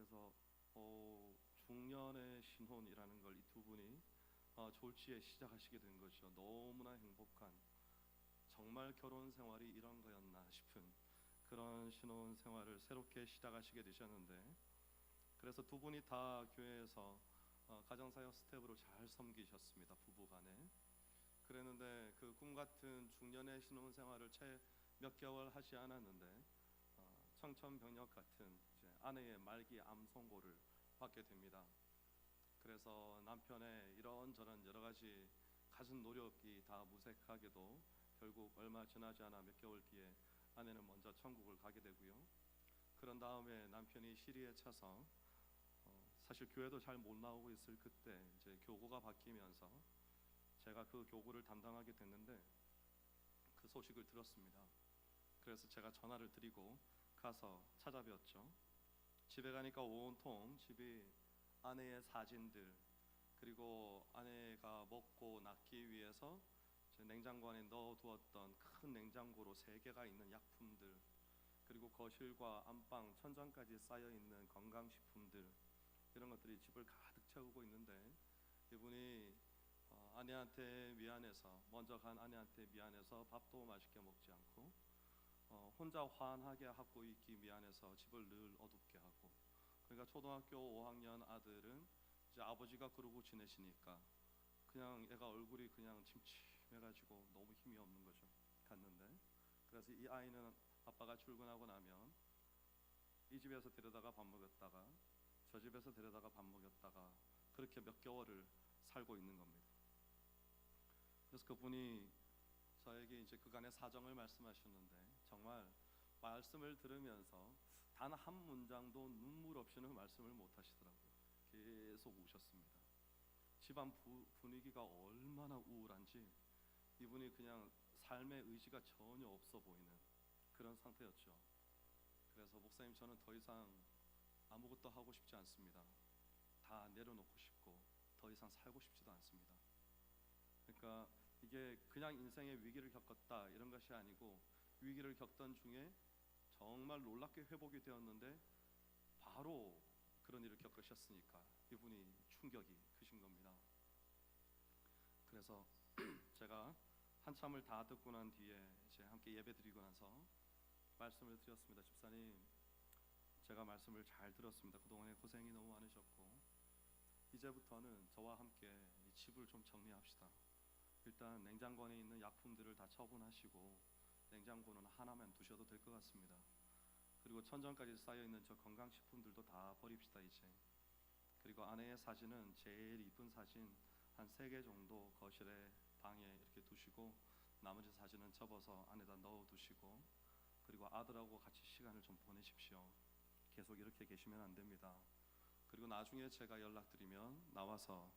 그래서 중년의 신혼이라는 걸 이 두 분이 졸지에 시작하시게 된 것이죠. 너무나 행복한, 정말 결혼 생활이 이런 거였나 싶은 그런 신혼 생활을 새롭게 시작하시게 되셨는데, 그래서 두 분이 다 교회에서 가정사역 스텝으로 잘 섬기셨습니다. 부부간에. 그랬는데 그 꿈같은 중년의 신혼 생활을 채 몇 개월 하지 않았는데 청천벽력 같은 이제 아내의 말기 암 선고를 받게 됩니다. 그래서 남편의 이런저런 여러 가지 가진 노력이 다 무색하게도 결국 얼마 지나지 않아 몇 개월 뒤에 아내는 먼저 천국을 가게 되고요. 그런 다음에 남편이 시리에 차서 사실 교회도 잘 못 나오고 있을 그때 이제 교구가 바뀌면서 제가 그 교구를 담당하게 됐는데, 그 소식을 들었습니다. 그래서 제가 전화를 드리고 가서 찾아뵈었죠. 집에 가니까 온통 집이 아내의 사진들, 그리고 아내가 먹고 낫기 위해서 냉장고 안에 넣어두었던 큰 냉장고로 3개가 있는 약품들, 그리고 거실과 안방, 천장까지 쌓여있는 건강식품들, 이런 것들이 집을 가득 채우고 있는데, 이분이 아내한테 미안해서, 먼저 간 아내한테 미안해서 밥도 맛있게 먹지 않고 혼자 환하게 하고 있기 미안해서 집을 늘 어둡게 하고, 그러니까 초등학교 5학년 아들은 이제 아버지가 그러고 지내시니까 그냥 애가 얼굴이 그냥 침침해가지고 너무 힘이 없는 거죠. 갔는데, 그래서 이 아이는 아빠가 출근하고 나면 이 집에서 데려다가 밥 먹였다가 저 집에서 데려다가 밥 먹였다가 그렇게 몇 개월을 살고 있는 겁니다. 그래서 그분이 저에게 이제 그간의 사정을 말씀하셨는데, 정말 말씀을 들으면서 단 한 문장도 눈물 없이는 말씀을 못 하시더라고요. 계속 우셨습니다. 집안 분위기가 얼마나 우울한지 이분이 그냥 삶의 의지가 전혀 없어 보이는 그런 상태였죠. 그래서 목사님, 저는 더 이상 아무것도 하고 싶지 않습니다. 다 내려놓고 싶고 더 이상 살고 싶지도 않습니다. 그러니까 이게 그냥 인생의 위기를 겪었다 이런 것이 아니고, 위기를 겪던 중에 정말 놀랍게 회복이 되었는데 바로 그런 일을 겪으셨으니까 이분이 충격이 크신 겁니다. 그래서 제가 한참을 다 듣고 난 뒤에 이제 함께 예배 드리고 나서 말씀을 드렸습니다. 집사님, 제가 말씀을 잘 들었습니다. 그동안에 고생이 너무 많으셨고 이제부터는 저와 함께 이 집을 좀 정리합시다. 일단 냉장고 안에 있는 약품들을 다 처분하시고 냉장고는 하나만 두셔도 될 것 같습니다. 그리고 천장까지 쌓여있는 저 건강식품들도 다 버립시다 이제. 그리고 아내의 사진은 제일 이쁜 사진 한 3개 정도 거실에 방에 이렇게 두시고, 나머지 사진은 접어서 안에다 넣어두시고, 그리고 아들하고 같이 시간을 좀 보내십시오. 계속 이렇게 계시면 안 됩니다. 그리고 나중에 제가 연락드리면 나와서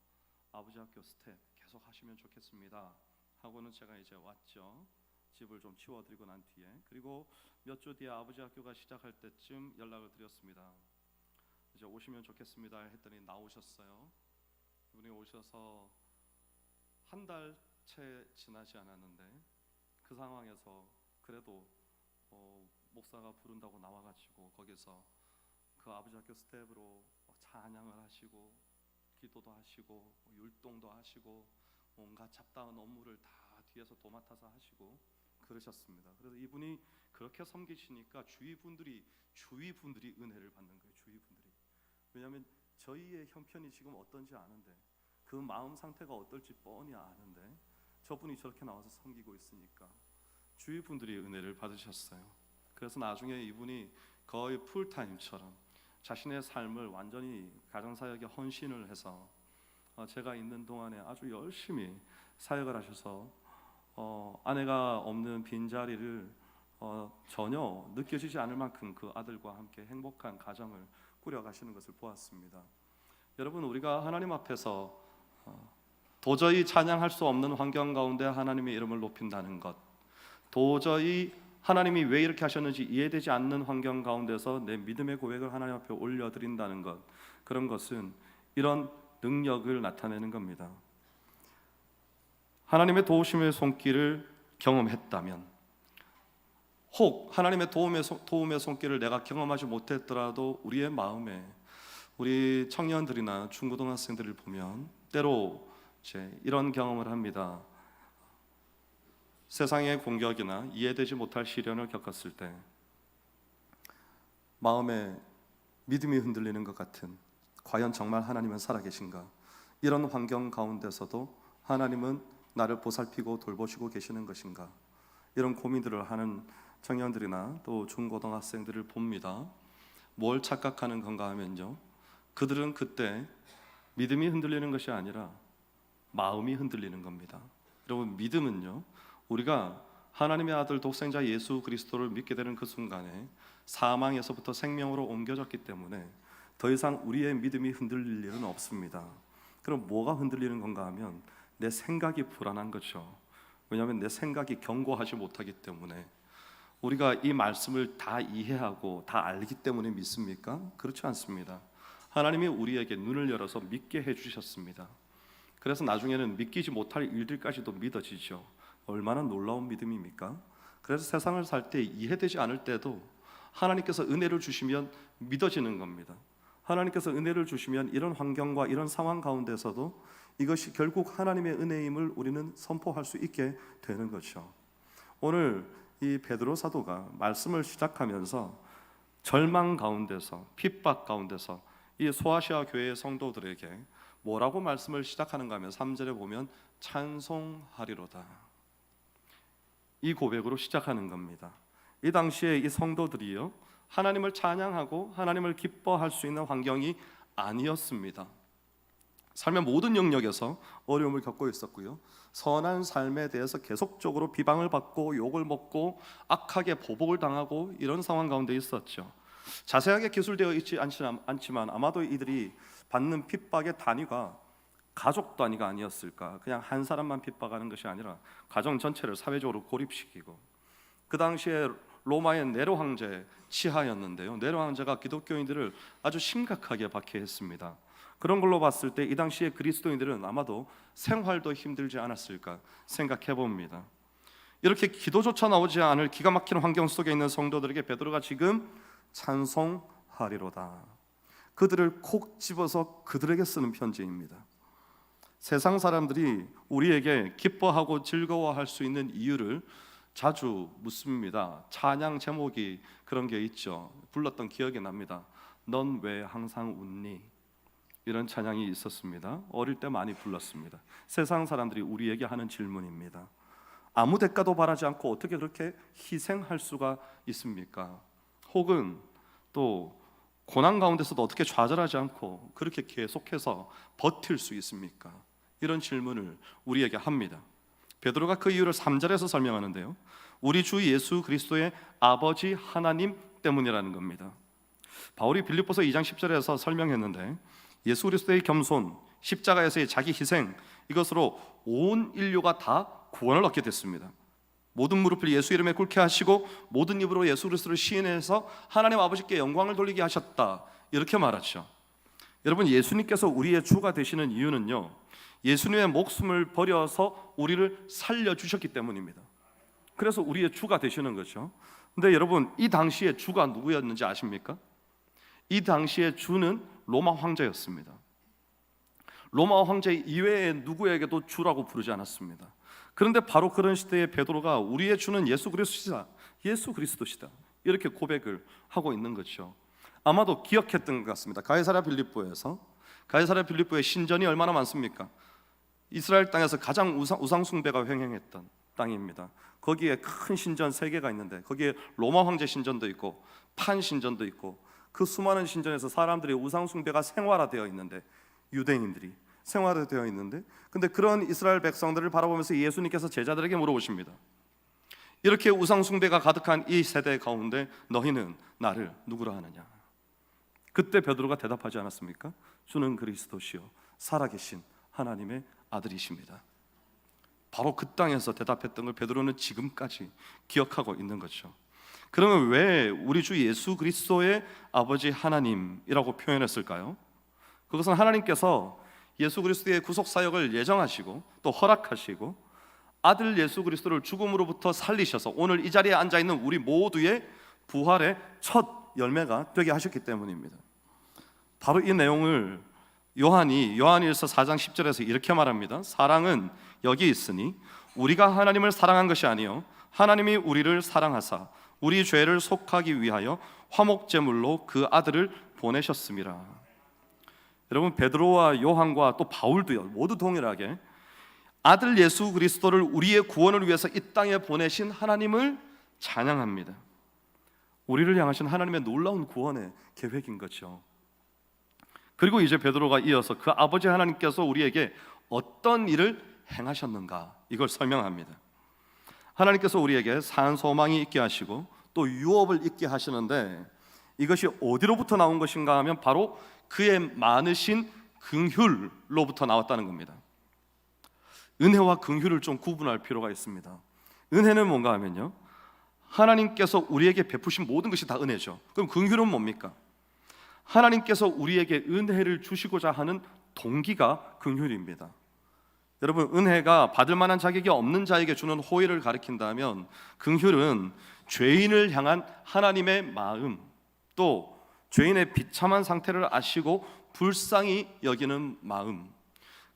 아버지 학교 스텝 계속 하시면 좋겠습니다 하고는 제가 이제 왔죠. 집을 좀 치워드리고 난 뒤에. 그리고 몇 주 뒤에 아버지 학교가 시작할 때쯤 연락을 드렸습니다. 이제 오시면 좋겠습니다 했더니 나오셨어요. 이분이 오셔서 한 달 채 지나지 않았는데 그 상황에서 그래도 목사가 부른다고 나와가지고 거기서 그 아버지 학교 스텝으로 찬양을 하시고 기도도 하시고 율동도 하시고 온갖 잡다한 업무를 다 뒤에서 도맡아서 하시고 그러셨습니다. 그래서 이분이 그렇게 섬기시니까 주위 분들이 은혜를 받는 거예요. 주위 분들이. 왜냐하면 저희의 형편이 지금 어떤지 아는데, 그 마음 상태가 어떨지 뻔히 아는데 저분이 저렇게 나와서 섬기고 있으니까 주위 분들이 은혜를 받으셨어요. 그래서 나중에 이분이 거의 풀타임처럼 자신의 삶을 완전히 가정사역에 헌신을 해서 제가 있는 동안에 아주 열심히 사역을 하셔서 아내가 없는 빈자리를 전혀 느껴지지 않을 만큼 그 아들과 함께 행복한 가정을 꾸려가시는 것을 보았습니다. 여러분, 우리가 하나님 앞에서 도저히 찬양할 수 없는 환경 가운데 하나님의 이름을 높인다는 것, 도저히 하나님이 왜 이렇게 하셨는지 이해되지 않는 환경 가운데서 내 믿음의 고백을 하나님 앞에 올려드린다는 것, 그런 것은 이런 능력을 나타내는 겁니다. 하나님의 도우심의 손길을 경험했다면, 혹 하나님의 도움의 손길을 내가 경험하지 못했더라도 우리의 마음에 우리 청년들이나 중고등학생들을 보면 때로 이제 이런 경험을 합니다. 세상의 공격이나 이해되지 못할 시련을 겪었을 때 마음에 믿음이 흔들리는 것 같은, 과연 정말 하나님은 살아계신가? 이런 환경 가운데서도 하나님은 나를 보살피고 돌보시고 계시는 것인가? 이런 고민들을 하는 청년들이나 또 중고등학생들을 봅니다. 뭘 착각하는 건가 하면요, 그들은 그때 믿음이 흔들리는 것이 아니라 마음이 흔들리는 겁니다. 여러분, 믿음은요, 우리가 하나님의 아들 독생자 예수 그리스도를 믿게 되는 그 순간에 사망에서부터 생명으로 옮겨졌기 때문에 더 이상 우리의 믿음이 흔들릴 일은 없습니다. 그럼 뭐가 흔들리는 건가 하면 내 생각이 불안한 거죠. 왜냐하면 내 생각이 견고하지 못하기 때문에. 우리가 이 말씀을 다 이해하고 다 알기 때문에 믿습니까? 그렇지 않습니다. 하나님이 우리에게 눈을 열어서 믿게 해주셨습니다. 그래서 나중에는 믿기지 못할 일들까지도 믿어지죠. 얼마나 놀라운 믿음입니까? 그래서 세상을 살 때 이해되지 않을 때도 하나님께서 은혜를 주시면 믿어지는 겁니다. 하나님께서 은혜를 주시면 이런 환경과 이런 상황 가운데서도 이것이 결국 하나님의 은혜임을 우리는 선포할 수 있게 되는 거죠. 오늘 이 베드로 사도가 말씀을 시작하면서 절망 가운데서, 핍박 가운데서 이 소아시아 교회의 성도들에게 뭐라고 말씀을 시작하는가 하면 3절에 보면 찬송하리로다, 이 고백으로 시작하는 겁니다. 이 당시에 이 성도들이요, 하나님을 찬양하고 하나님을 기뻐할 수 있는 환경이 아니었습니다. 삶의 모든 영역에서 어려움을 겪고 있었고요, 선한 삶에 대해서 계속적으로 비방을 받고 욕을 먹고 악하게 보복을 당하고 이런 상황 가운데 있었죠. 자세하게 기술되어 있지 않지만 아마도 이들이 받는 핍박의 단위가 가족 단위가 아니었을까. 그냥 한 사람만 핍박하는 것이 아니라 가정 전체를 사회적으로 고립시키고, 그 당시에 로마의 네로 황제 치하였는데요, 네로 황제가 기독교인들을 아주 심각하게 박해했습니다. 그런 걸로 봤을 때 이 당시에 그리스도인들은 아마도 생활도 힘들지 않았을까 생각해 봅니다. 이렇게 기도조차 나오지 않을 기가 막힌 환경 속에 있는 성도들에게 베드로가 지금 찬송하리로다, 그들을 콕 집어서 그들에게 쓰는 편지입니다. 세상 사람들이 우리에게 기뻐하고 즐거워할 수 있는 이유를 자주 묻습니다. 찬양 제목이 그런 게 있죠. 불렀던 기억이 납니다. 넌 왜 항상 웃니? 이런 찬양이 있었습니다. 어릴 때 많이 불렀습니다. 세상 사람들이 우리에게 하는 질문입니다. 아무 대가도 바라지 않고 어떻게 그렇게 희생할 수가 있습니까? 혹은 또 고난 가운데서도 어떻게 좌절하지 않고 그렇게 계속해서 버틸 수 있습니까? 이런 질문을 우리에게 합니다. 베드로가 그 이유를 3절에서 설명하는데요, 우리 주 예수 그리스도의 아버지 하나님 때문이라는 겁니다. 바울이 빌립보서 2장 10절에서 설명했는데, 예수 그리스도의 겸손, 십자가에서의 자기 희생, 이것으로 온 인류가 다 구원을 얻게 됐습니다. 모든 무릎을 예수 이름에 꿇게 하시고 모든 입으로 예수 그리스도를 시인해서 하나님 아버지께 영광을 돌리게 하셨다, 이렇게 말하죠. 여러분, 예수님께서 우리의 주가 되시는 이유는요, 예수님의 목숨을 버려서 우리를 살려주셨기 때문입니다. 그래서 우리의 주가 되시는 거죠. 근데 여러분, 이 당시에 주가 누구였는지 아십니까? 이 당시의 주는 로마 황제였습니다. 로마 황제 이외에 누구에게도 주라고 부르지 않았습니다. 그런데 바로 그런 시대에 베드로가 우리의 주는 예수 그리스도시다, 예수 그리스도시다, 이렇게 고백을 하고 있는 거죠. 아마도 기억했던 것 같습니다. 가이사랴 빌립보에 신전이 얼마나 많습니까? 이스라엘 땅에서 가장 우상 숭배가 횡행했던 땅입니다. 거기에 큰 신전 3개가 있는데 거기에 로마 황제 신전도 있고 판 신전도 있고, 그 수많은 신전에서 사람들이 우상 숭배가 생활화되어 있는데, 유대인들이 생활화되어 있는데, 근데 그런 이스라엘 백성들을 바라보면서 예수님께서 제자들에게 물어보십니다. 이렇게 우상 숭배가 가득한 이 세대 가운데 너희는 나를 누구라 하느냐? 그때 베드로가 대답하지 않았습니까? 주는 그리스도시요 살아계신 하나님의 아들이십니다. 바로 그 땅에서 대답했던 걸 베드로는 지금까지 기억하고 있는 거죠. 그러면 왜 우리 주 예수 그리스도의 아버지 하나님이라고 표현했을까요? 그것은 하나님께서 예수 그리스도의 구속 사역을 예정하시고 또 허락하시고 아들 예수 그리스도를 죽음으로부터 살리셔서 오늘 이 자리에 앉아 있는 우리 모두의 부활의 첫 열매가 되게 하셨기 때문입니다. 바로 이 내용을 요한일서 4장 10절에서 이렇게 말합니다. 사랑은 여기 있으니 우리가 하나님을 사랑한 것이 아니요 하나님이 우리를 사랑하사 우리 죄를 속하기 위하여 화목제물로 그 아들을 보내셨음이라. 여러분, 베드로와 요한과 또 바울도요, 모두 동일하게 아들 예수 그리스도를 우리의 구원을 위해서 이 땅에 보내신 하나님을 찬양합니다. 우리를 향하신 하나님의 놀라운 구원의 계획인 거죠. 그리고 이제 베드로가 이어서 그 아버지 하나님께서 우리에게 어떤 일을 행하셨는가, 이걸 설명합니다. 하나님께서 우리에게 산 소망이 있게 하시고 또 유업을 있게 하시는데, 이것이 어디로부터 나온 것인가 하면 바로 그의 많으신 긍휼로부터 나왔다는 겁니다. 은혜와 긍휼을 좀 구분할 필요가 있습니다. 은혜는 뭔가 하면요, 하나님께서 우리에게 베푸신 모든 것이 다 은혜죠. 그럼 긍휼은 뭡니까? 하나님께서 우리에게 은혜를 주시고자 하는 동기가 긍휼입니다. 여러분, 은혜가 받을 만한 자격이 없는 자에게 주는 호의를 가리킨다면, 긍휼은 죄인을 향한 하나님의 마음, 또 죄인의 비참한 상태를 아시고 불쌍히 여기는 마음.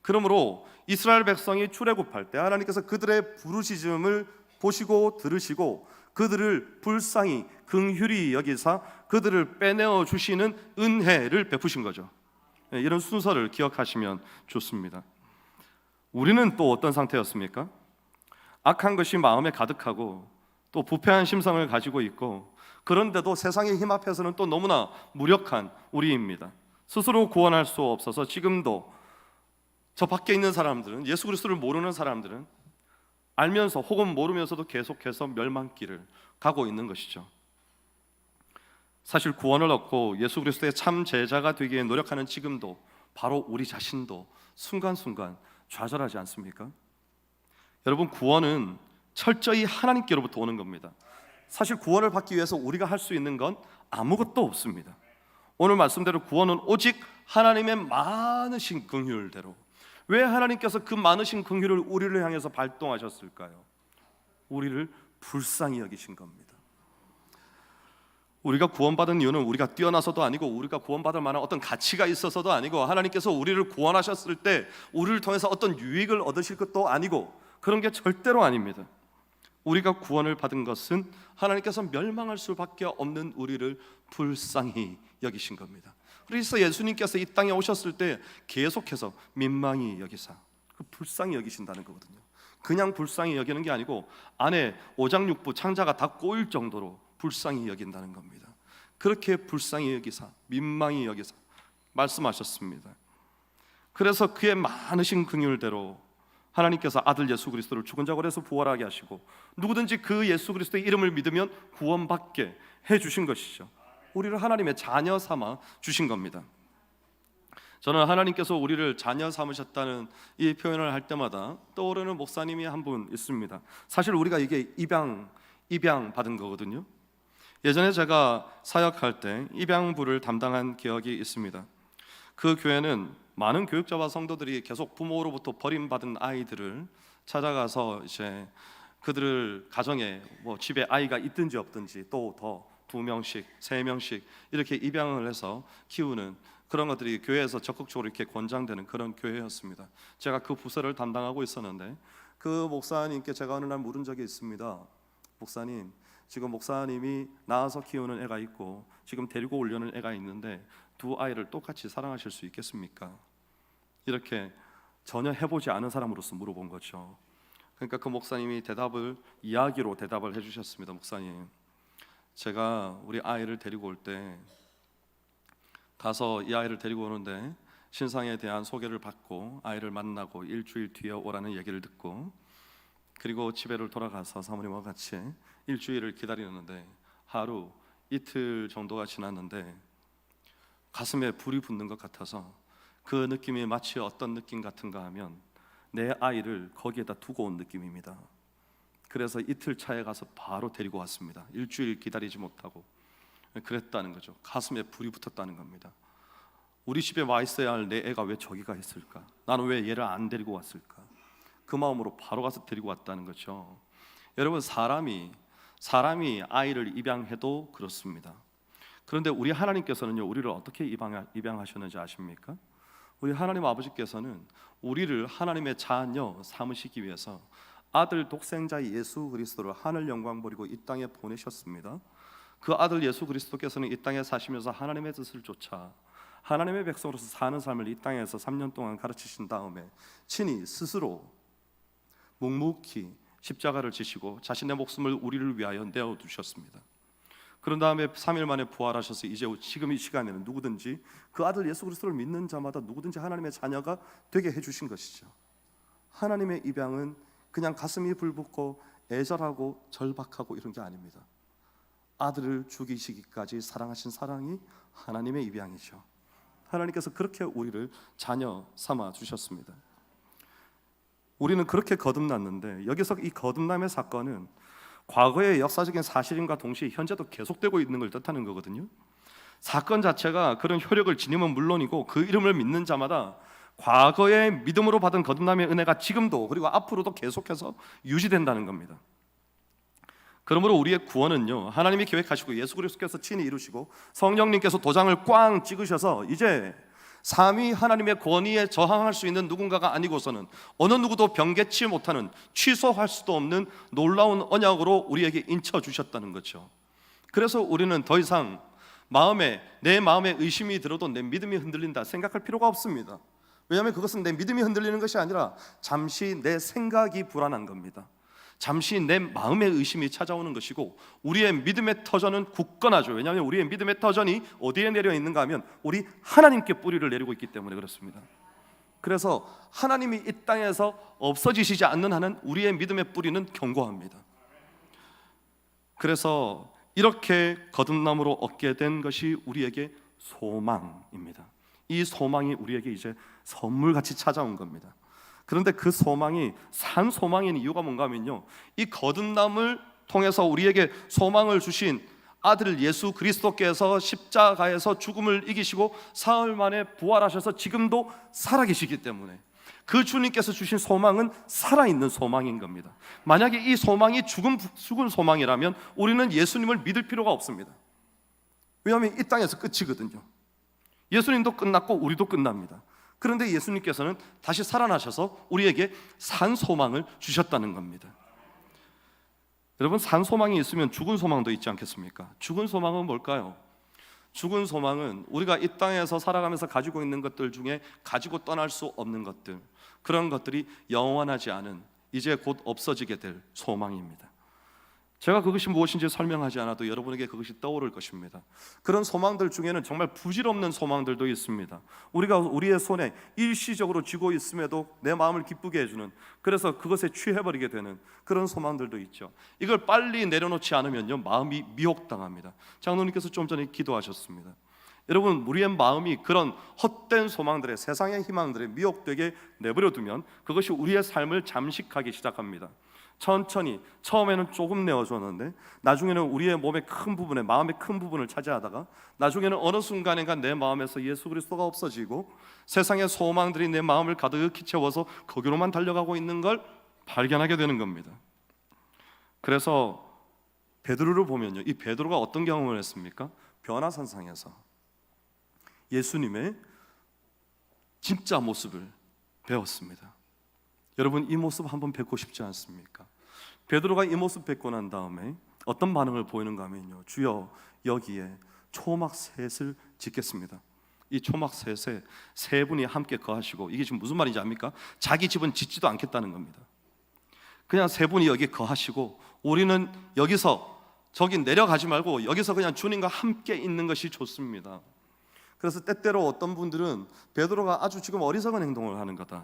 그러므로 이스라엘 백성이 출애굽할 때 하나님께서 그들의 부르짖음을 보시고 들으시고 그들을 불쌍히 긍휼히 여기사 그들을 빼내어 주시는 은혜를 베푸신 거죠. 이런 순서를 기억하시면 좋습니다. 우리는 또 어떤 상태였습니까? 악한 것이 마음에 가득하고 또 부패한 심성을 가지고 있고, 그런데도 세상의 힘 앞에서는 또 너무나 무력한 우리입니다. 스스로 구원할 수 없어서 지금도 저 밖에 있는 사람들은, 예수 그리스도를 모르는 사람들은 알면서 혹은 모르면서도 계속해서 멸망길을 가고 있는 것이죠. 사실 구원을 얻고 예수 그리스도의 참 제자가 되기 위해 노력하는 지금도 바로 우리 자신도 순간순간 좌절하지 않습니까? 여러분, 구원은 철저히 하나님께로부터 오는 겁니다. 사실 구원을 받기 위해서 우리가 할 수 있는 건 아무것도 없습니다. 오늘 말씀대로 구원은 오직 하나님의 많으신 긍휼대로. 왜 하나님께서 그 많으신 긍휼을 우리를 향해서 발동하셨을까요? 우리를 불쌍히 여기신 겁니다. 우리가 구원받은 이유는 우리가 뛰어나서도 아니고 우리가 구원받을 만한 어떤 가치가 있어서도 아니고, 하나님께서 우리를 구원하셨을 때 우리를 통해서 어떤 유익을 얻으실 것도 아니고, 그런 게 절대로 아닙니다. 우리가 구원을 받은 것은 하나님께서 멸망할 수밖에 없는 우리를 불쌍히 여기신 겁니다. 그래서 예수님께서 이 땅에 오셨을 때 계속해서 민망히 여기사, 그 불쌍히 여기신다는 거거든요. 그냥 불쌍히 여기는 게 아니고 안에 오장육부 창자가 다 꼬일 정도로 불쌍히 여긴다는 겁니다. 그렇게 불쌍히 여기사, 민망히 여기사 말씀하셨습니다. 그래서 그의 많으신 긍휼대로 하나님께서 아들 예수 그리스도를 죽은 자 가운데서 부활하게 하시고, 누구든지 그 예수 그리스도의 이름을 믿으면 구원받게 해주신 것이죠. 우리를 하나님의 자녀 삼아 주신 겁니다. 저는 하나님께서 우리를 자녀 삼으셨다는 이 표현을 할 때마다 떠오르는 목사님이 한 분 있습니다. 사실 우리가 이게 입양 받은 거거든요. 예전에 제가 사역할 때 입양부를 담당한 기억이 있습니다. 그 교회는 많은 교육자와 성도들이 계속 부모로부터 버림받은 아이들을 찾아가서 이제 그들을 가정에 집에 아이가 있든지 없든지 또 더 2명씩 3명씩 이렇게 입양을 해서 키우는 그런 것들이 교회에서 적극적으로 이렇게 권장되는 그런 교회였습니다. 제가 그 부서를 담당하고 있었는데, 그 목사님께 제가 어느 날 물은 적이 있습니다. 목사님, 지금 목사님이 낳아서 키우는 애가 있고 지금 데리고 오려는 애가 있는데 두 아이를 똑같이 사랑하실 수 있겠습니까? 이렇게 전혀 해보지 않은 사람으로서 물어본 거죠. 그러니까 그 목사님이 이야기로 대답을 해주셨습니다. 목사님, 제가 우리 아이를 데리고 올 때 가서 이 아이를 데리고 오는데 신상에 대한 소개를 받고 아이를 만나고 일주일 뒤에 오라는 얘기를 듣고, 그리고 집에를 돌아가서 사모님과 같이 일주일을 기다리는데 하루 이틀 정도가 지났는데 가슴에 불이 붙는 것 같아서, 그 느낌이 마치 어떤 느낌 같은가 하면 내 아이를 거기에다 두고 온 느낌입니다. 그래서 이틀 차에 가서 바로 데리고 왔습니다. 일주일 기다리지 못하고. 그랬다는 거죠. 가슴에 불이 붙었다는 겁니다. 우리 집에 와 있어야 할 내 애가 왜 저기가 있을까? 나는 왜 얘를 안 데리고 왔을까? 그 마음으로 바로 가서 데리고 왔다는 거죠. 여러분, 사람이 아이를 입양해도 그렇습니다. 그런데 우리 하나님께서는요, 우리를 어떻게 입양하셨는지 아십니까? 우리 하나님 아버지께서는 우리를 하나님의 자녀 삼으시기 위해서 아들 독생자 예수 그리스도를 하늘 영광 버리고 이 땅에 보내셨습니다. 그 아들 예수 그리스도께서는 이 땅에 사시면서 하나님의 뜻을 쫓아 하나님의 백성으로서 사는 삶을 이 땅에서 3년 동안 가르치신 다음에 친히 스스로 묵묵히 십자가를 지시고 자신의 목숨을 우리를 위하여 내어두셨습니다. 그런 다음에 3일 만에 부활하셔서 이제 지금 이 시간에는 누구든지 그 아들 예수 그리스도를 믿는 자마다 누구든지 하나님의 자녀가 되게 해주신 것이죠. 하나님의 입양은 그냥 가슴이 불붙고 애절하고 절박하고 이런 게 아닙니다. 아들을 죽이시기까지 사랑하신 사랑이 하나님의 입양이죠. 하나님께서 그렇게 우리를 자녀 삼아 주셨습니다. 우리는 그렇게 거듭났는데 여기서 이 거듭남의 사건은 과거의 역사적인 사실임과 동시에 현재도 계속되고 있는 걸 뜻하는 거거든요. 사건 자체가 그런 효력을 지니면 물론이고 그 이름을 믿는 자마다 과거의 믿음으로 받은 거듭남의 은혜가 지금도 그리고 앞으로도 계속해서 유지된다는 겁니다. 그러므로 우리의 구원은요, 하나님이 계획하시고 예수 그리스도께서 친히 이루시고 성령님께서 도장을 꽝 찍으셔서 이제 삼위 하나님의 권위에 저항할 수 있는 누군가가 아니고서는 어느 누구도 변개치 못하는, 취소할 수도 없는 놀라운 언약으로 우리에게 인쳐 주셨다는 거죠. 그래서 우리는 더 이상 내 마음에 의심이 들어도 내 믿음이 흔들린다 생각할 필요가 없습니다. 왜냐하면 그것은 내 믿음이 흔들리는 것이 아니라 잠시 내 생각이 불안한 겁니다. 잠시 내 마음의 의심이 찾아오는 것이고 우리의 믿음의 터전은 굳건하죠. 왜냐하면 우리의 믿음의 터전이 어디에 내려 있는가 하면 우리 하나님께 뿌리를 내리고 있기 때문에 그렇습니다. 그래서 하나님이 이 땅에서 없어지시지 않는 한은 우리의 믿음의 뿌리는 견고합니다. 그래서 이렇게 거듭남으로 얻게 된 것이 우리에게 소망입니다. 이 소망이 우리에게 이제 선물같이 찾아온 겁니다. 그런데 그 소망이 산 소망인 이유가 뭔가 하면요, 이 거듭남을 통해서 우리에게 소망을 주신 아들 예수 그리스도께서 십자가에서 죽음을 이기시고 사흘 만에 부활하셔서 지금도 살아계시기 때문에 그 주님께서 주신 소망은 살아있는 소망인 겁니다. 만약에 이 소망이 죽은 소망이라면 우리는 예수님을 믿을 필요가 없습니다. 왜냐하면 이 땅에서 끝이거든요. 예수님도 끝났고 우리도 끝납니다. 그런데 예수님께서는 다시 살아나셔서 우리에게 산 소망을 주셨다는 겁니다. 여러분, 산 소망이 있으면 죽은 소망도 있지 않겠습니까? 죽은 소망은 뭘까요? 죽은 소망은 우리가 이 땅에서 살아가면서 가지고 있는 것들 중에 가지고 떠날 수 없는 것들, 그런 것들이 영원하지 않은, 이제 곧 없어지게 될 소망입니다. 제가 그것이 무엇인지 설명하지 않아도 여러분에게 그것이 떠오를 것입니다. 그런 소망들 중에는 정말 부질없는 소망들도 있습니다. 우리가 우리의 손에 일시적으로 쥐고 있음에도 내 마음을 기쁘게 해주는, 그래서 그것에 취해버리게 되는 그런 소망들도 있죠. 이걸 빨리 내려놓지 않으면요, 마음이 미혹당합니다. 장로님께서 좀 전에 기도하셨습니다. 여러분, 우리의 마음이 그런 헛된 소망들에, 세상의 희망들에 미혹되게 내버려두면 그것이 우리의 삶을 잠식하기 시작합니다. 천천히, 처음에는 조금 내어줬는데 나중에는 우리의 몸의 큰 부분에, 마음의 큰 부분을 차지하다가 나중에는 어느 순간인가 내 마음에서 예수 그리스도가 없어지고 세상의 소망들이 내 마음을 가득히 채워서 거기로만 달려가고 있는 걸 발견하게 되는 겁니다. 그래서 베드로를 보면요, 이 베드로가 어떤 경험을 했습니까? 변화산상에서 예수님의 진짜 모습을 배웠습니다. 여러분, 이 모습 한번 뵙고 싶지 않습니까? 베드로가 이 모습 뵙고 난 다음에 어떤 반응을 보이는가 하면요, 주여 여기에 초막 셋을 짓겠습니다. 이 초막 셋에 세 분이 함께 거하시고, 이게 지금 무슨 말인지 압니까? 자기 집은 짓지도 않겠다는 겁니다. 그냥 세 분이 여기 거하시고 우리는 여기서 저기 내려가지 말고 여기서 그냥 주님과 함께 있는 것이 좋습니다. 그래서 때때로 어떤 분들은 베드로가 아주 지금 어리석은 행동을 하는 거다,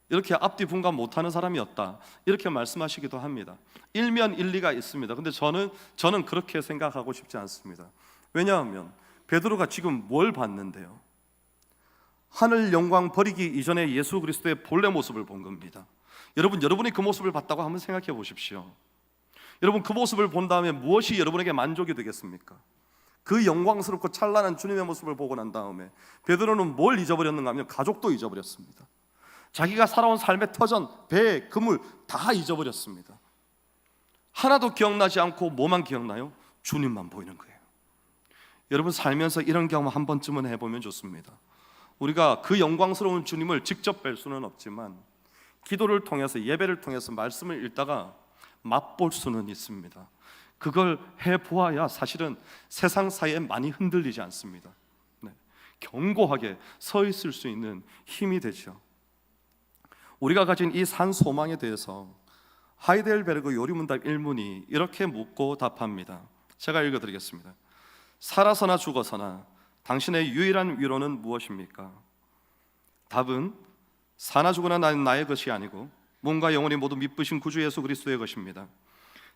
이렇게 앞뒤 분간 못하는 사람이었다, 이렇게 말씀하시기도 합니다. 일면 일리가 있습니다. 근데 저는 그렇게 생각하고 싶지 않습니다. 왜냐하면 베드로가 지금 뭘 봤는데요, 하늘 영광 버리기 이전에 예수 그리스도의 본래 모습을 본 겁니다. 여러분이 그 모습을 봤다고 한번 생각해 보십시오. 여러분, 그 모습을 본 다음에 무엇이 여러분에게 만족이 되겠습니까? 그 영광스럽고 찬란한 주님의 모습을 보고 난 다음에 베드로는 뭘 잊어버렸는가 하면 가족도 잊어버렸습니다. 자기가 살아온 삶의 터전, 배, 그물 다 잊어버렸습니다. 하나도 기억나지 않고 뭐만 기억나요? 주님만 보이는 거예요. 여러분 살면서 이런 경험 한 번쯤은 해보면 좋습니다. 우리가 그 영광스러운 주님을 직접 뵐 수는 없지만 기도를 통해서, 예배를 통해서 말씀을 읽다가 맛볼 수는 있습니다. 그걸 해보아야 사실은 세상 사이에 많이 흔들리지 않습니다. 네. 견고하게 서 있을 수 있는 힘이 되죠. 우리가 가진 이 산 소망에 대해서 하이델베르그 요리문답 1문이 이렇게 묻고 답합니다. 제가 읽어드리겠습니다. 살아서나 죽어서나 당신의 유일한 위로는 무엇입니까? 답은 사나 죽으나 나는 나의 것이 아니고 몸과 영혼이 모두 미쁘신 구주 예수 그리스도의 것입니다.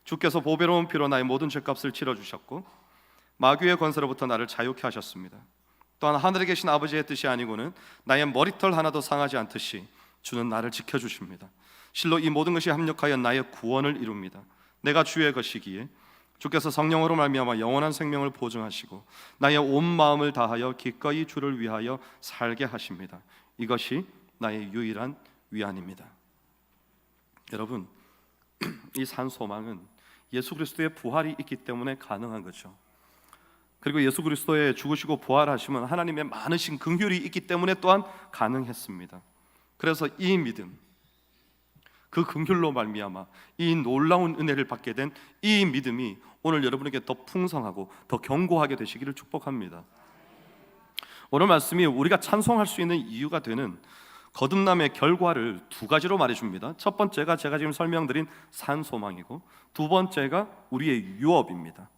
주께서 보배로운 피로 나의 모든 죄값을 치러주셨고 마귀의 권세로부터 나를 자유케 하셨습니다. 또한 하늘에 계신 아버지의 뜻이 아니고는 나의 머리털 하나도 상하지 않듯이 주는 나를 지켜주십니다. 실로 이 모든 것이 합력하여 나의 구원을 이룹니다. 내가 주의 것이기에 주께서 성령으로 말미암아 영원한 생명을 보증하시고 나의 온 마음을 다하여 기꺼이 주를 위하여 살게 하십니다. 이것이 나의 유일한 위안입니다. 여러분, 이 산 소망은 예수 그리스도의 부활이 있기 때문에 가능한 거죠. 그리고 예수 그리스도의 죽으시고 부활하심은 하나님의 많으신 긍휼이 있기 때문에 또한 가능했습니다. 그래서 이 믿음, 그 긍휼로 말미암아 이 놀라운 은혜를 받게 된 이 믿음이 오늘 여러분에게 더 풍성하고 더 견고하게 되시기를 축복합니다. 오늘 말씀이 우리가 찬송할 수 있는 이유가 되는 거듭남의 결과를 두 가지로 말해줍니다. 첫 번째가 제가 지금 설명드린 산 소망이고, 두 번째가 우리의 유업입니다.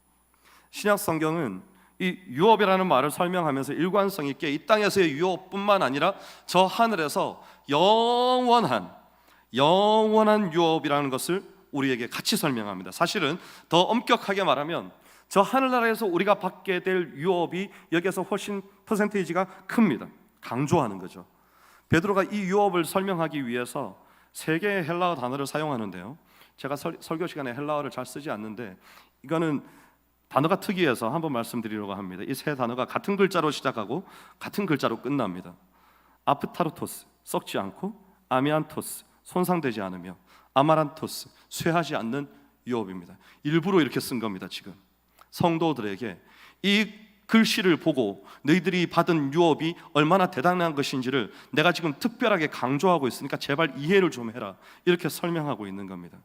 신약 성경은 이 유업이라는 말을 설명하면서 일관성 있게 이 땅에서의 유업뿐만 아니라 저 하늘에서 영원한 유업이라는 것을 우리에게 같이 설명합니다. 사실은 더 엄격하게 말하면 저 하늘나라에서 우리가 받게 될 유업이 여기에서 훨씬 퍼센테이지가 큽니다. 강조하는 거죠. 베드로가 이 유업을 설명하기 위해서 세 개의 헬라어 단어를 사용하는데요. 제가 설교 시간에 헬라어를 잘 쓰지 않는데 이거는 단어가 특이해서 한번 말씀드리려고 합니다. 이 세 단어가 같은 글자로 시작하고 같은 글자로 끝납니다. 아프타르토스, 썩지 않고, 아미안토스, 손상되지 않으며, 아마란토스, 쇠하지 않는 유업입니다. 일부러 이렇게 쓴 겁니다. 지금 성도들에게 이 글씨를 보고 너희들이 받은 유업이 얼마나 대단한 것인지를 내가 지금 특별하게 강조하고 있으니까 제발 이해를 좀 해라, 이렇게 설명하고 있는 겁니다.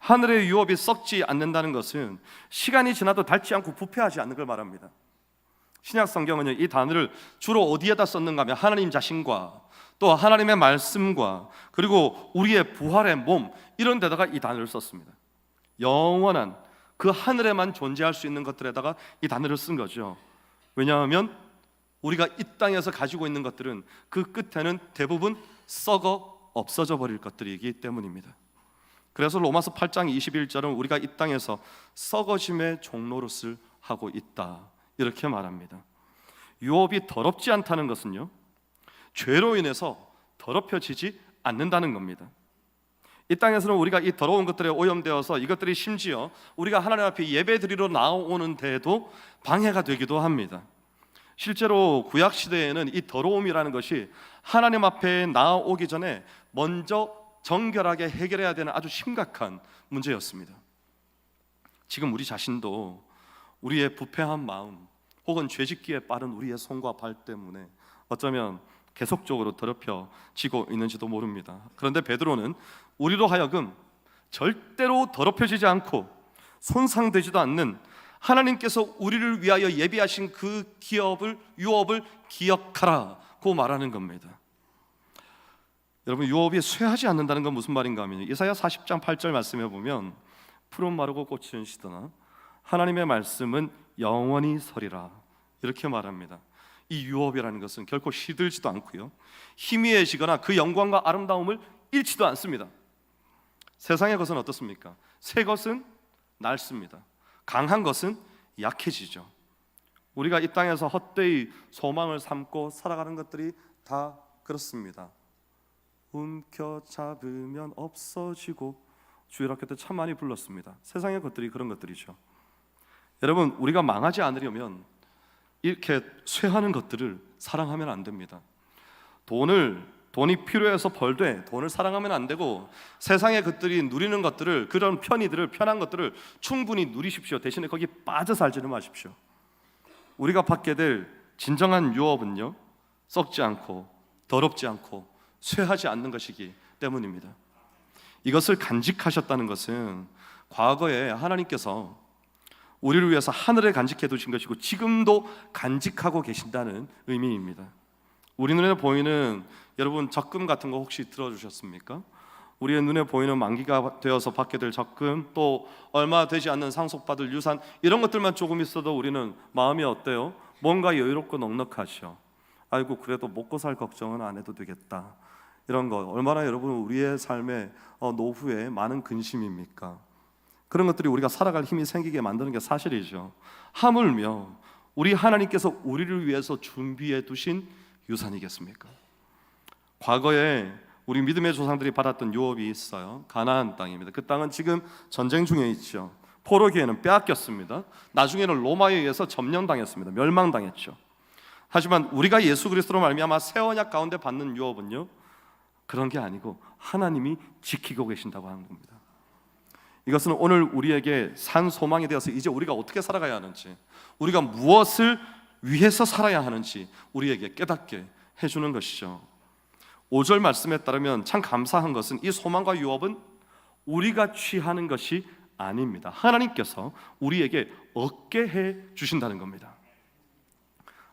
하늘의 유업이 썩지 않는다는 것은 시간이 지나도 닳지 않고 부패하지 않는 걸 말합니다. 신약 성경은요, 이 단어를 주로 어디에다 썼는가 하면 하나님 자신과 또 하나님의 말씀과 그리고 우리의 부활의 몸, 이런 데다가 이 단어를 썼습니다. 영원한 그 하늘에만 존재할 수 있는 것들에다가 이 단어를 쓴 거죠. 왜냐하면 우리가 이 땅에서 가지고 있는 것들은 그 끝에는 대부분 썩어 없어져 버릴 것들이기 때문입니다. 그래서 로마서 8장 21절은 우리가 이 땅에서 썩어짐의 종노릇을 하고 있다, 이렇게 말합니다. 유업이 더럽지 않다는 것은요, 죄로 인해서 더럽혀지지 않는다는 겁니다. 이 땅에서는 우리가 이 더러운 것들에 오염되어서 이것들이 심지어 우리가 하나님 앞에 예배드리러 나오는 데에도 방해가 되기도 합니다. 실제로 구약 시대에는 이 더러움이라는 것이 하나님 앞에 나오기 전에 먼저 정결하게 해결해야 되는 아주 심각한 문제였습니다. 지금 우리 자신도 우리의 부패한 마음 혹은 죄짓기에 빠른 우리의 손과 발 때문에 어쩌면 계속적으로 더럽혀지고 있는지도 모릅니다. 그런데 베드로는 우리로 하여금 절대로 더럽혀지지 않고 손상되지도 않는 하나님께서 우리를 위하여 예비하신 그 유업을 기억하라고 말하는 겁니다. 여러분, 유업이 쇠하지 않는다는 건 무슨 말인가 하면 이사야 40장 8절 말씀에 보면 푸른 마르고 꽃은 시드나 하나님의 말씀은 영원히 서리라, 이렇게 말합니다. 이 유업이라는 것은 결코 시들지도 않고요, 희미해지거나 그 영광과 아름다움을 잃지도 않습니다. 세상의 것은 어떻습니까? 새 것은 낡습니다. 강한 것은 약해지죠. 우리가 이 땅에서 헛되이 소망을 삼고 살아가는 것들이 다 그렇습니다. 움켜잡으면 없어지고, 주일학교 때 참 많이 불렀습니다. 세상의 것들이 그런 것들이죠. 여러분, 우리가 망하지 않으려면 이렇게 쇠하는 것들을 사랑하면 안 됩니다. 돈이 필요해서 벌되 돈을 사랑하면 안 되고, 세상의 것들이 누리는 것들을, 그런 편한 것들을 충분히 누리십시오. 대신에 거기 빠져 살지는 마십시오. 우리가 받게 될 진정한 유업은요, 썩지 않고 더럽지 않고 쇠하지 않는 것이기 때문입니다. 이것을 간직하셨다는 것은 과거에 하나님께서 우리를 위해서 하늘에 간직해 두신 것이고 지금도 간직하고 계신다는 의미입니다. 우리 눈에 보이는, 여러분 적금 같은 거 혹시 들어주셨습니까? 우리의 눈에 보이는 만기가 되어서 받게 될 적금, 또 얼마 되지 않는 상속받을 유산, 이런 것들만 조금 있어도 우리는 마음이 어때요? 뭔가 여유롭고 넉넉하죠. 아이고 그래도 먹고 살 걱정은 안 해도 되겠다. 이런 거 얼마나 여러분 우리의 삶의 노후에 많은 근심입니까? 그런 것들이 우리가 살아갈 힘이 생기게 만드는 게 사실이죠. 하물며 우리 하나님께서 우리를 위해서 준비해 두신 유산이겠습니까? 과거에 우리 믿음의 조상들이 받았던 유업이 있어요. 가나안 땅입니다. 그 땅은 지금 전쟁 중에 있죠. 포로기에는 빼앗겼습니다. 나중에는 로마에 의해서 점령당했습니다. 멸망당했죠. 하지만 우리가 예수 그리스도로 말미암아 새 언약 가운데 받는 유업은요, 그런 게 아니고 하나님이 지키고 계신다고 하는 겁니다. 이것은 오늘 우리에게 산 소망이 되어서 이제 우리가 어떻게 살아가야 하는지, 우리가 무엇을 위해서 살아야 하는지 우리에게 깨닫게 해주는 것이죠. 5절 말씀에 따르면 참 감사한 것은 이 소망과 유업은 우리가 취하는 것이 아닙니다. 하나님께서 우리에게 얻게 해 주신다는 겁니다.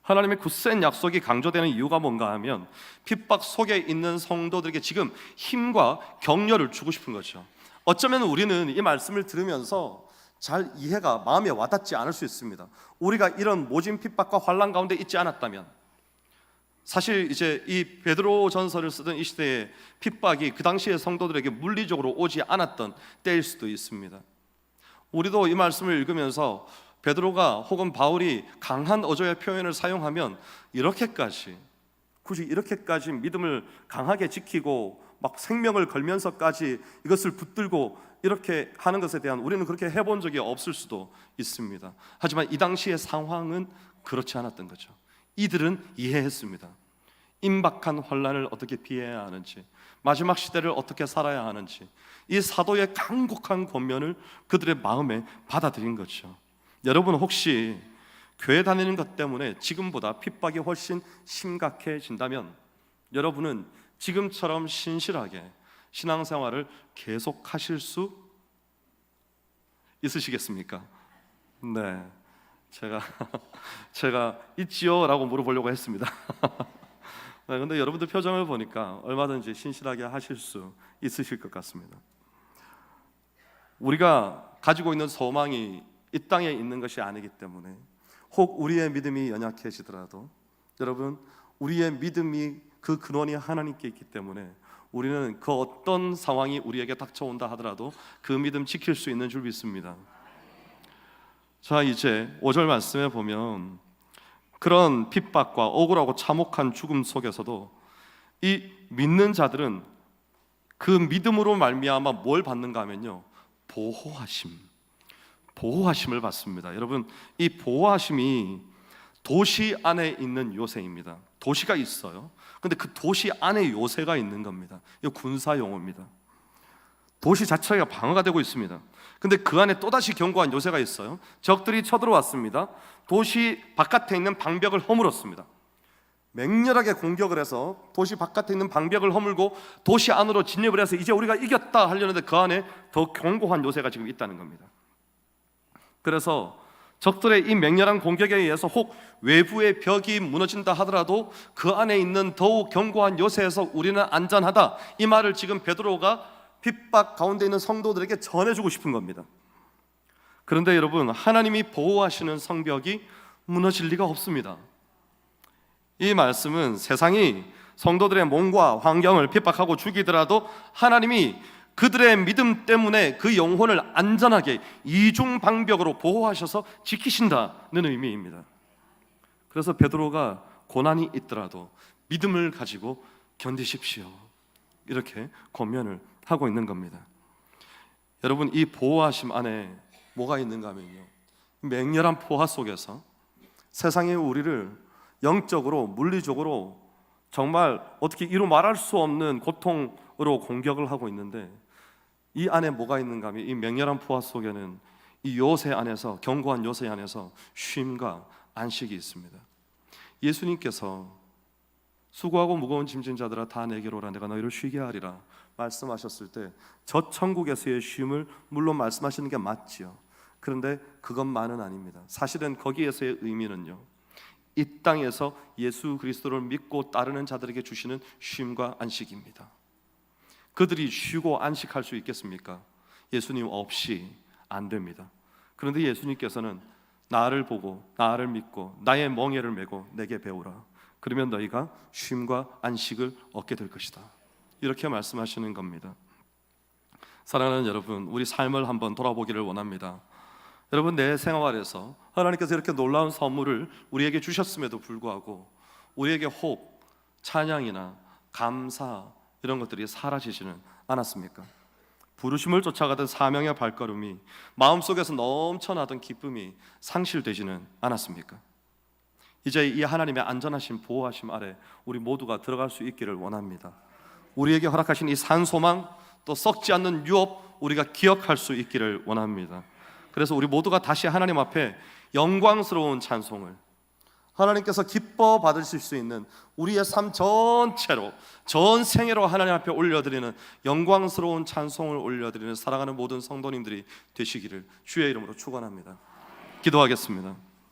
하나님의 굳센 약속이 강조되는 이유가 뭔가 하면 핍박 속에 있는 성도들에게 지금 힘과 격려를 주고 싶은 거죠. 어쩌면 우리는 이 말씀을 들으면서 잘 이해가 마음에 와닿지 않을 수 있습니다. 우리가 이런 모진 핍박과 환난 가운데 있지 않았다면, 사실 이제 이 베드로 전서를 쓰던 이 시대에 핍박이 그 당시의 성도들에게 물리적으로 오지 않았던 때일 수도 있습니다. 우리도 이 말씀을 읽으면서 베드로가 혹은 바울이 강한 어조의 표현을 사용하면 굳이 이렇게까지 믿음을 강하게 지키고 막 생명을 걸면서까지 이것을 붙들고 이렇게 하는 것에 대한 우리는 그렇게 해본 적이 없을 수도 있습니다. 하지만 이 당시의 상황은 그렇지 않았던 거죠. 이들은 이해했습니다. 임박한 환난을 어떻게 피해야 하는지, 마지막 시대를 어떻게 살아야 하는지, 이 사도의 간곡한 권면을 그들의 마음에 받아들인 거죠. 여러분 혹시 교회 다니는 것 때문에 지금보다 핍박이 훨씬 심각해진다면 여러분은 지금처럼 신실하게 신앙생활을 계속하실 수 있으시겠습니까? 네, 제가 있지요? 라고 물어보려고 했습니다. 네, 근데 여러분들 표정을 보니까 얼마든지 신실하게 하실 수 있으실 것 같습니다. 우리가 가지고 있는 소망이 이 땅에 있는 것이 아니기 때문에, 혹 우리의 믿음이 연약해지더라도 여러분, 우리의 믿음이 그 근원이 하나님께 있기 때문에 우리는 그 어떤 상황이 우리에게 닥쳐온다 하더라도 그 믿음 지킬 수 있는 줄 믿습니다. 자, 이제 5절 말씀에 보면 그런 핍박과 억울하고 참혹한 죽음 속에서도 이 믿는 자들은 그 믿음으로 말미암아 뭘 받는가 하면요, 보호하심을 받습니다. 여러분, 이 보호하심이 도시 안에 있는 요새입니다. 도시가 있어요. 근데 그 도시 안에 요새가 있는 겁니다. 이거 군사 용어입니다. 도시 자체가 방어가 되고 있습니다. 근데 그 안에 또다시 견고한 요새가 있어요. 적들이 쳐들어왔습니다. 도시 바깥에 있는 방벽을 허물었습니다. 맹렬하게 공격을 해서 도시 바깥에 있는 방벽을 허물고 도시 안으로 진입을 해서 이제 우리가 이겼다 하려는데 그 안에 더 견고한 요새가 지금 있다는 겁니다. 그래서 적들의 이 맹렬한 공격에 의해서 혹 외부의 벽이 무너진다 하더라도 그 안에 있는 더욱 견고한 요새에서 우리는 안전하다, 이 말을 지금 베드로가 핍박 가운데 있는 성도들에게 전해주고 싶은 겁니다. 그런데 여러분, 하나님이 보호하시는 성벽이 무너질 리가 없습니다. 이 말씀은 세상이 성도들의 몸과 환경을 핍박하고 죽이더라도 하나님이 그들의 믿음 때문에 그 영혼을 안전하게 이중 방벽으로 보호하셔서 지키신다는 의미입니다. 그래서 베드로가 고난이 있더라도 믿음을 가지고 견디십시오, 이렇게 권면을 하고 있는 겁니다. 여러분, 이 보호하심 안에 뭐가 있는가 하면요, 맹렬한 포화 속에서 세상이 우리를 영적으로, 물리적으로 정말 어떻게 이루 말할 수 없는 고통으로 공격을 하고 있는데, 이 안에 뭐가 있는가 하면 이 맹렬한 포화 속에는 이 요새 안에서, 견고한 요새 안에서 쉼과 안식이 있습니다. 예수님께서 수고하고 무거운 짐진 자들아 다 내게로 오라 내가 너희를 쉬게 하리라 말씀하셨을 때 저 천국에서의 쉼을 물론 말씀하시는 게 맞지요. 그런데 그것만은 아닙니다. 사실은 거기에서의 의미는요, 이 땅에서 예수 그리스도를 믿고 따르는 자들에게 주시는 쉼과 안식입니다. 그들이 쉬고 안식할 수 있겠습니까? 예수님 없이 안 됩니다. 그런데 예수님께서는 나를 보고 나를 믿고 나의 멍에를 메고 내게 배우라. 그러면 너희가 쉼과 안식을 얻게 될 것이다. 이렇게 말씀하시는 겁니다. 사랑하는 여러분, 우리 삶을 한번 돌아보기를 원합니다. 여러분, 내 생활에서 하나님께서 이렇게 놀라운 선물을 우리에게 주셨음에도 불구하고 우리에게 호흡, 찬양이나 감사 이런 것들이 사라지지는 않았습니까? 부르심을 쫓아가던 사명의 발걸음이 마음속에서 넘쳐나던 기쁨이 상실되지는 않았습니까? 이제 이 하나님의 안전하신 보호하심 아래 우리 모두가 들어갈 수 있기를 원합니다. 우리에게 허락하신 이 산소망 또 썩지 않는 유업 우리가 기억할 수 있기를 원합니다. 그래서 우리 모두가 다시 하나님 앞에 영광스러운 찬송을 하나님께서 기뻐 받으실 수 있는 우리의 삶 전체로 전 생애로 하나님 앞에 올려드리는 영광스러운 찬송을 올려드리는 사랑하는 모든 성도님들이 되시기를 주의 이름으로 축원합니다. 기도하겠습니다.